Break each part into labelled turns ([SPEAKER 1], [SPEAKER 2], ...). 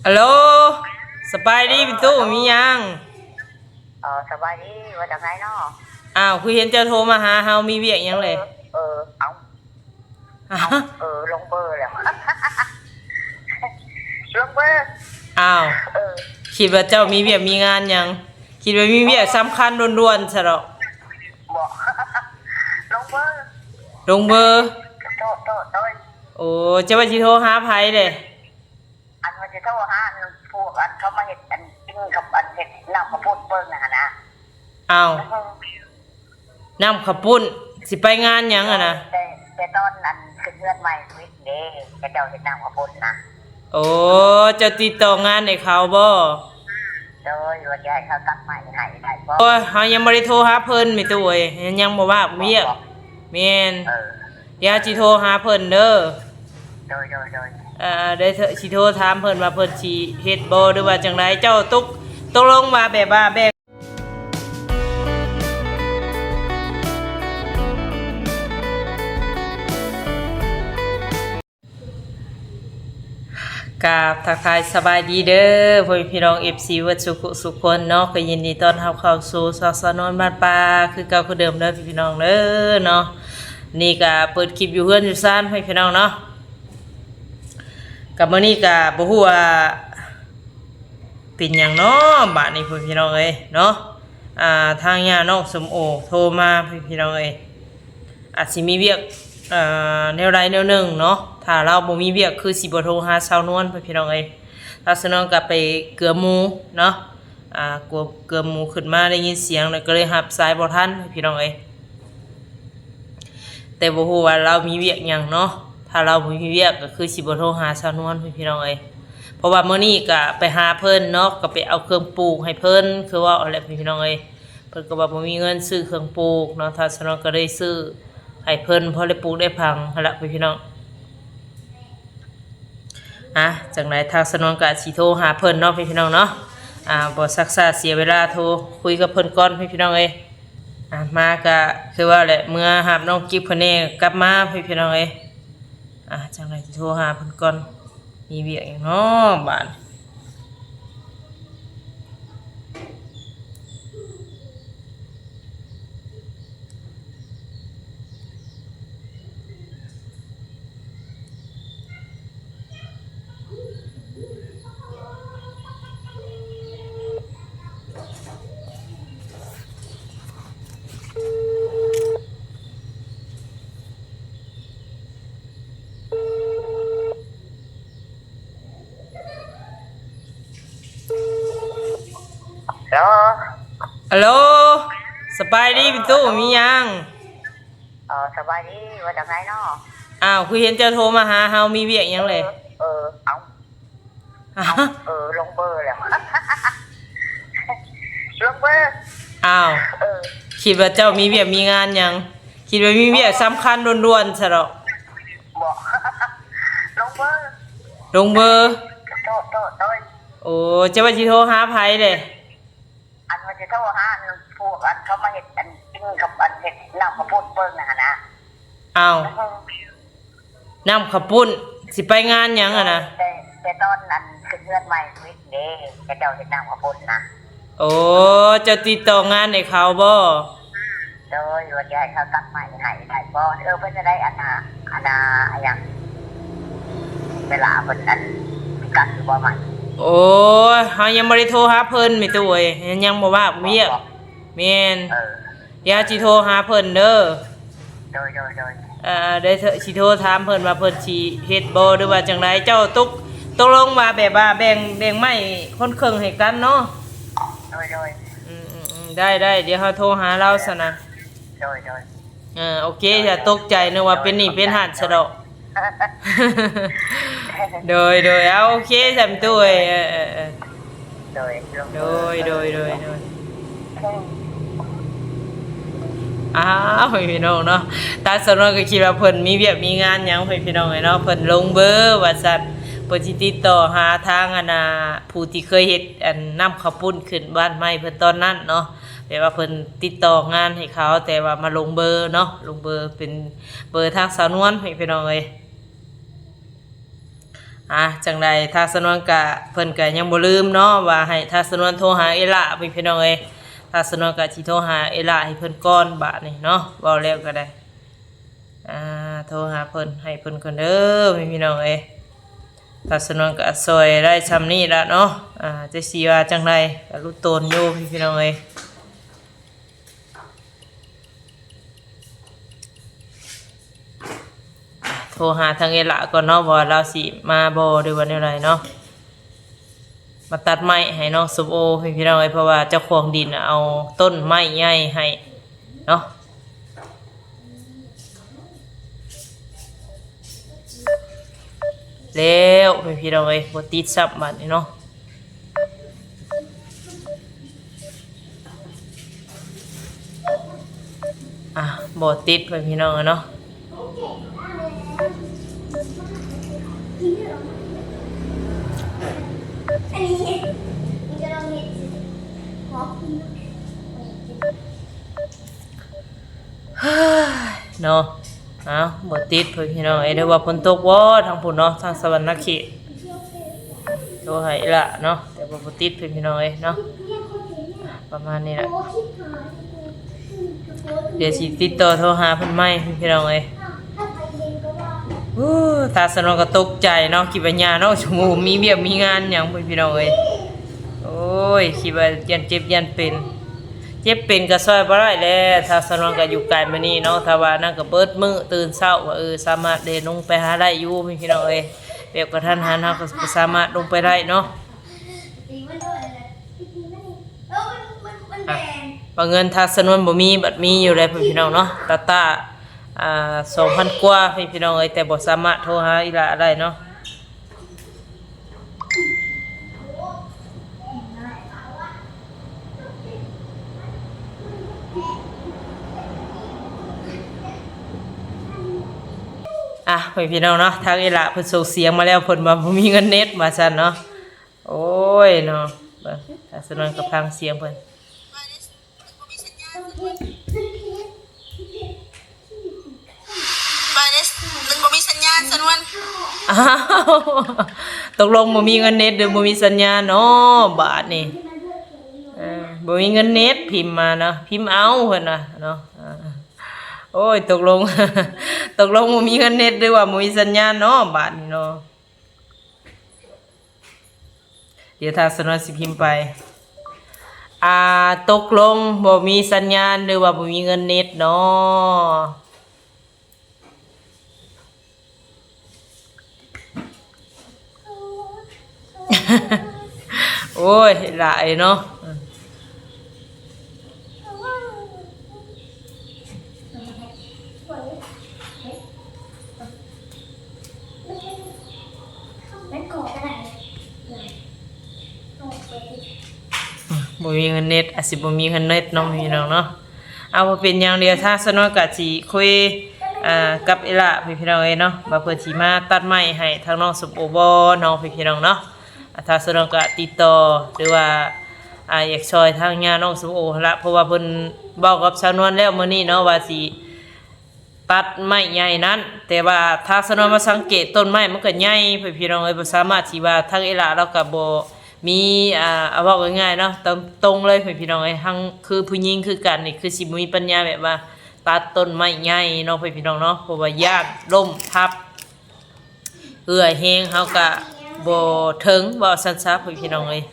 [SPEAKER 1] ฮัลโหลสบายดีพี่ตู้มียัง
[SPEAKER 2] สบายดีว่าจากไหนเนาะ
[SPEAKER 1] คือเห็นเจ้าโทรมาหาเฮามีเวียกยังเลย
[SPEAKER 2] เอาลงเบอร์แล้วลงเบอร์
[SPEAKER 1] อ้าวคิดว่าเจ้ามีเวียกมีงานยังคิดว่ามีเวียกสำคัญด่วนๆซะหรอก
[SPEAKER 2] บอกลงเบอร์
[SPEAKER 1] ลงเบอร์
[SPEAKER 2] โต
[SPEAKER 1] โอ้จะว่าสิโทรหาไผเด้
[SPEAKER 2] อันมันจะโทรหาพวกอันเขามาเห็ดอันกินกับอันเห็ดน้ำข้าวปุ้นเบิ้งนะ
[SPEAKER 1] อ้าวน้ำข้าวปุ้นสิไปงานยังอะนะ
[SPEAKER 2] แต่ตอนนั้นคือเพื่อนใหม่วิทย์เด้เจ้าเห็ดน้ำข้าวปุ้นนะ
[SPEAKER 1] โอ้จะติดต่องานให้เขาบ่
[SPEAKER 2] โดยว่าจะให้เขาตัดใหม่ให้ได้บ่
[SPEAKER 1] โอ้ยเฮายังบ่ได้โทรหาเพิ่นแม่ตู้เอ้ยยังบ่ว่างเวียกแม่นเดี๋ยวสิโทรหาเพิ่นเด้อ
[SPEAKER 2] โดย
[SPEAKER 1] ได้สิโทรถามเพิ่นว่าเพิ่นสิเฮ็ดบ่หรือว่าจังไดเจ้าตกลงว่าแบบว่าแบบกราบทักทายสบายดีเด้อพ่อพี่น้อง FC วัดสุขคนเนาะก็ยินดีต้อนรับเข้าสู่ซอกซอนอนบ้านป่าคือเก่าคือเดิมเด้อพี่น้องเด้อเนาะนี่ก็เปิดคลิปอยู่เฮือนอยู่ซ่านให้พี่น้องเนาะกับมื้อนี้ก็บ่ฮู้ว่าเป็นหยังเนาะบัดนี้พี่น้องเอ้ยเนาะทางย่าน้องสมโอโทรมาพี่น้องเอ้ยอาจสิมีเวียกแนวใดแนวหนึ่งเนาะถ้าเราบ่มีเวียกคือสิบ่โทรหาสาวนวลพี่น้องเอ้ยถ้าสนองก็ไปเกลือหมูเนาะกลัวเกลือหมูขึ้นมาได้ยินเสียงแล้วก็เลยรับสายบ่ทันพี่น้องเอ้ยแต่บ่ฮู้ว่าเรามีเวียกหยังเนาะถ้าเราบ่มีเวียกก็คือสิบ่โทรหาสาวนวลพี่น้องเอ้ยเพราะว่ามื้อนี้ก็ไปหาเพิ่นเนาะก็ไปเอาเครื่องปลูกให้เพิ่นคือว่าอะไรพี่น้องเอ้ยเพิ่นก็ว่าบ่มีเงินซื้อเครื่องปลูกเนาะถ้าสนองก็ได้ซื้อให้เพิ่นพอได้ปลูกได้พังหั่นล่ะพี่น้องจังไดทางสนองก็สิโทรหาเพิ่นเนาะพี่น้องเนาะบ่ซักษาเสียเวลาโทรคุยกับเพิ่นก่อนพี่น้องเอ้ยมาก็คือว่าแหละเมื่อหาบน้องกิ๊บเพิ่นนี่กลับมาพี่น้องเอ้ยจังไดสิโทรหาเพิ่นก่อนมีเวียกหยังเนาะบาดฮัลโหลสบายดีพี่ตู้มียัง
[SPEAKER 2] สบายดีว่าจากไหนเนาะ
[SPEAKER 1] คือเห็นเจ้าโทรมาหาเฮามีเวียกยังเลย
[SPEAKER 2] ลงเบอร์แล้วลงเบอร์
[SPEAKER 1] คิดว่าเจ้ามีเวียกมีงานยังคิดว่ามีเวียกสำคัญด่วนๆซะหรอก
[SPEAKER 2] บอกลงเบอร์
[SPEAKER 1] โตโอ้จะว่าสิโทรหาไผเด้
[SPEAKER 2] อันมันจะโทรหาพวกอันเขามาเห็ดอันกินกับอันเห็ดน้ำข้าวปุ้นเบิ้งนะ
[SPEAKER 1] น้ำข้าวปุ้นสิไปงานยังอะนะ
[SPEAKER 2] แต่ตอนนั้นคือเพื่อนใหม่วิทย์เด้เจ้าเห็ดน้ำข้าวปุ้นนะ
[SPEAKER 1] โอ้จะติดต่องานให้เขาบ่
[SPEAKER 2] โดยว่าจะให้เขาตัดใหม่ให้ได้บ่เพื่อจะได้อันนาอย่างเวลาเพิ่นอันกันหรือว่าใหม่
[SPEAKER 1] โอ้ยเฮายังบ่ได้โทรหาเพิ่นแม่ตู้เอ้ยยังบ่ว่างเวียกแม่นเดี๋ยวสิโทรหาเพิ่นเด้อ
[SPEAKER 2] โดย
[SPEAKER 1] ได้สิโทรถามเพิ่นว่าเพิ่นสิเฮ็ดบ่หรือว่าจังไดเจ้าตกลงว่าแบบว่าแบ่งไม้คนครึ่งให้กันเนาะ
[SPEAKER 2] โดย
[SPEAKER 1] ได้เดี๋ยวเฮาโทรหาเราซะนะ
[SPEAKER 2] โดย
[SPEAKER 1] โอเคอย่าตกใจนึกว่าเป็นหนี้เป็นหานซะดอกโดยเอาโอเคจำตัวโดยพี่น้องเนาะตาสนองก็คิดว่าเพิ่นมีเวียกมีงานหยังพี่น้องเนาะเพิ่นลงเบอร์ว่าซั่นเพิ่นสิติดต่อหาทางผู้ที่เคยเฮ็ดนำข้าวปุ้นขึ้นบ้านใหม่เพิ่นตอนนั้นเนาะแปลว่าเพิ่นติดต่องานให้เขาแต่ว่ามาลงเบอร์เนาะลงเบอร์เป็นเบอร์ทางสาวนวลพี่น้อง จังใดถ้าสนวนกะเพิ่นก็ยังบ่ลืมเนาะว่าให้ถ้าสนวนโทรหาเอล่าพี่น้องเอ้ยถ้าสนวนกะสิโทรหาเอล่าให้เพิ่นก่อนบาดนี้เนาะเว้าแล้วก็ได้โทรหาเพิ่นให้เพิ่นก่อนเด้อพี่น้องเอ้ยถ้าสนวนกะซอยได้ซำนี้ละเนาะจะสิว่าจังไดก็รู้ตนอยู่พี่น้องเอ้ยโทรหาทางเอล่าก่อนเนาะว่าเราสิมาบ่หรือว่าแนวใดเนาะมาตัดไม้ให้น้องสมโอพี่น้องเอ้ยเพราะว่าเจ้าของดินเอาต้นไม้ใหญ่ให้เนาะแล้วพี่น้องเอ้ยบ่ติดซับบัดนี้เนาะบ่ติดพี่น้องเนาะ
[SPEAKER 3] อันนี้มันจะลองเห็นหอม
[SPEAKER 1] เนาะบ่ติดพี่น้องเอ้ยได้ว่าฝนตกบ่ทางพุ่นเนาะทางสวรรณเขตโทรให้ละเนาะแต่บ่ติดพี่น้องเอ้ยเนาะประมาณนี้แหละเดี๋ยวสิติดต่อโทรหาเพิ่นใหม่พี่น้องเอ้ยถ้าสนองก็ตกใจเนาะคิดว่าญาเนาะชั่วโมงมีเวียกมีงานหยังพี่น้องเอ้ยโอ้ยคิดว่ายันเจ็บยันเป็นเจ็บเป็นก็ซอยบ่ได้แล้วถ้าสนองก็อยู่ไกลมานี่เนาะถ้าว่านั่นก็เบิดมื้อตื่นเช้าว่าสามารถเดินลงไปหาได้อยู่พี่น้องเอ้ยแบบกระทันหันเฮาก็สามารถลงไปได้เนาะบางเงินถ้าสนวนบ่มีบัดมีอยู่เลยพี่น้องเนาะตา2,000 กว่าพี่น้องเอ้ยแต่บ่สามารถโทรหาอีหลาได้เนาะพี่น้องเนาะทางอีหลาเพิ่นส่งเสียงมาแล้วเพิ่นว่าบ่มีเงินเน็ตว่าซั่นเนาะโอ้ยเนาะถ้าสนวนกับฟังเสียงเพิ่น
[SPEAKER 4] มันบ่มีสัญญาณสนวน
[SPEAKER 1] ตกลงบ่มีเงินเน็ตหรือบ่มีสัญญาณเนาะบาดนี่บ่มีเงินเน็ตพิมพ์มาเนาะพิมพ์เอาเพิ่นน่ะเนาะโอ้ยตกลงบ่มีเงินเน็ตหรือว่าบ่มีสัญญาณเนาะบาดนี่เนาะเดี๋ยวถ้าสนวนสิพิมพ์ไปตกลงบ่มีสัญญาณหรือว่าบ่มีเงินเน็ตเนาะโอ้ยหลายเนาะบ่มีเงินเน็ตอาจสิบ่มีเงินเน็ตเนาะพี่น้องเนาะเอาเป็นอย่างเดียวถ้าสนองก็สิคุยกับอีหล่าพี่น้องเอ้ยเนาะว่าเพิ่นสิมาตัดไม้ให้ทางน้องสมโอบ่น้องพี่น้องเนาะถ้าสนองก็ติดต่อหรือว่าอยากช่วยทางญาน้องสมโอละเพราะว่าเพิ่นเว้ากับชาวนวลแล้วมื้อนี้เนาะว่าสิตัดไม้ใหญ่นั้นแต่ว่าถ้าสนองมาสังเกตต้นไม้มันก็ใหญ่พี่น้องเอ้ยบ่สามารถสิว่าทางอีหล่าเราก็บ่มีเอาเว้าง่ายๆเนาะตรงเลยพี่น้องเอ้ยทั้งคือผู้หญิงคือกันนี่คือสิบ่มีปัญญาแบบว่าตัดต้นไม้ใหญ่เนาะพี่น้องเนาะเพราะว่าญาติล้มทับเอื้อยแฮงเฮาก็บ่ถึงบ่ซั่นซะพี่น้องเอ้ย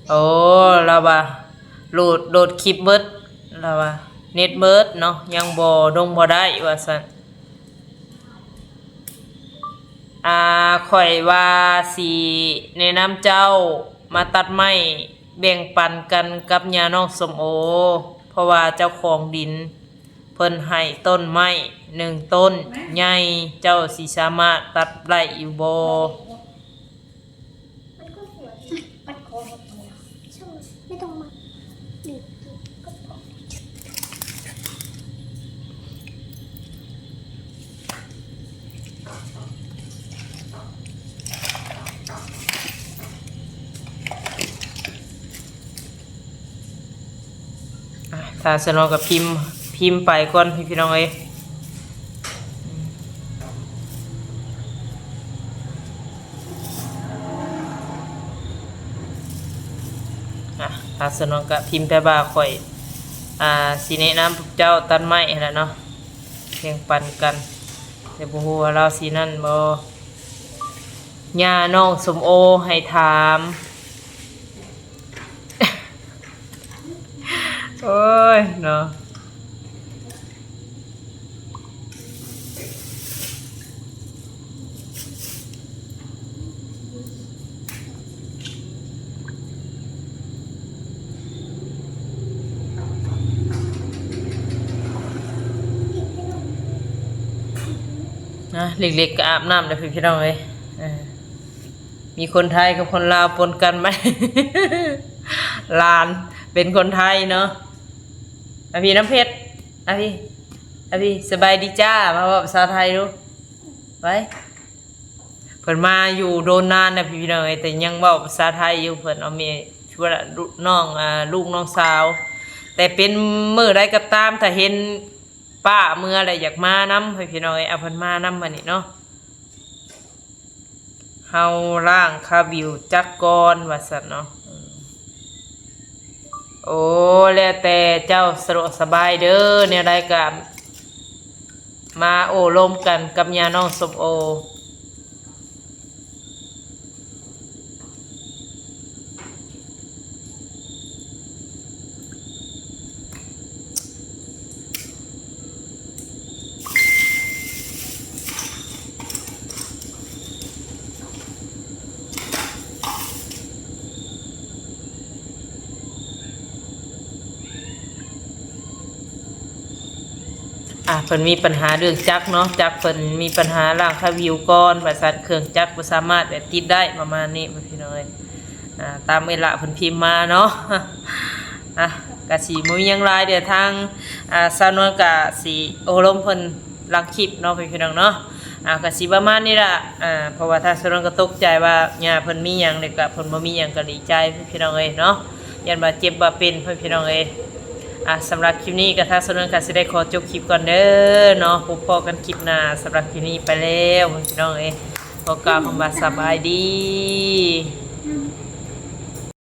[SPEAKER 1] โอ้เราว่าโหลดคลิปเบิดเราว่าเน็ตเบิดเนาะยังบ่ได้ว่าซั่นข่อยว่าสิแนะนำเจ้ามาตัดไม้แบ่งปันกันกับญาน้องสมโอเพราะว่าเจ้าของดินเพิ่นให้ต้นไม้1ต้นใหญ่เจ้าสิสามารถตัดได้อยู่บ่
[SPEAKER 3] ไม่ต้องมาบีบก็พอ
[SPEAKER 1] ถ้าสนองกับพิมพ์ พิมพ์ไปก่อนพี่น้องเอ้ยถ้าสนองก็พิมพ์ไปบ่าข่อยสิแนะนำเจ้าตัดไม้นั่นแหละเนาะเพียงปันกันแต่บ่ฮู้ว่าเราสินั่นบ่ย่าน้องสมโอให้ถาม โอ้ยเนาะเล็กๆก็อาบน้ำเลยพี่น้องเอ้ยมีคนไทยกับคนลาวปนกันไหม ลานเป็นคนไทยเนาะพี่น้ำเพชรพี่สบายดีจ้ามาบอกภาษาไทยดูไว้เพิ่นมาอยู่โดนนานนะพี่น้องเอ้ยแต่ยังบอกภาษาไทยอยู่เพิ่นเอาเมียช่วยน้องลูกน้องสาวแต่เป็นมื้อใดก็ตามถ้าเห็นป้าเมื่ออะไรอยากมานำให้พี่น้องเอ้ยเอาเพิ่นมานำมานี่เนาะเฮาร่างคาบิวจักกรว่าซั่นเนาะโอ้แล้วแต่เจ้าสะดวกสบายเด้อแนวใดก็มาโอ้ร่วมกันกับญาน้องสมโอเพิ่นมีปัญหาเรื่องจักรเนาะจักรเพิ่นมีปัญหาร่างคาวิวก่อนประสาทเครื่องจักรบ่สามารถแบบติดได้ประมาณนี้พี่น้องเอ้ยตามเวลาเพิ่นพิมพ์มาเนาะก็สิบ่มีหยังหลายเดี๋ยวทางสาวนวลก็สิอบรมเพิ่นหลังคลิปเนาะพี่น้องเนาะก็สิประมาณนี้ล่ะเพราะว่าทางสาวนวลก็ตกใจว่าย่าเพิ่นมีหยังแล้วก็เพิ่นบ่มีหยังก็ดีใจพี่น้องเอ้ยเนาะยันว่าเจ็บว่าเป็นพี่น้องเอ้ยสำหรับคลิปนี้ก็ถ้าสนุกก็สิได้ขอจบคลิปก่อนเด้อเนาะพบกันคลิปหน้าสำหรับคลิปนี้ไปแล้วพี่น้องขอกล่าวคำว่าสบายดี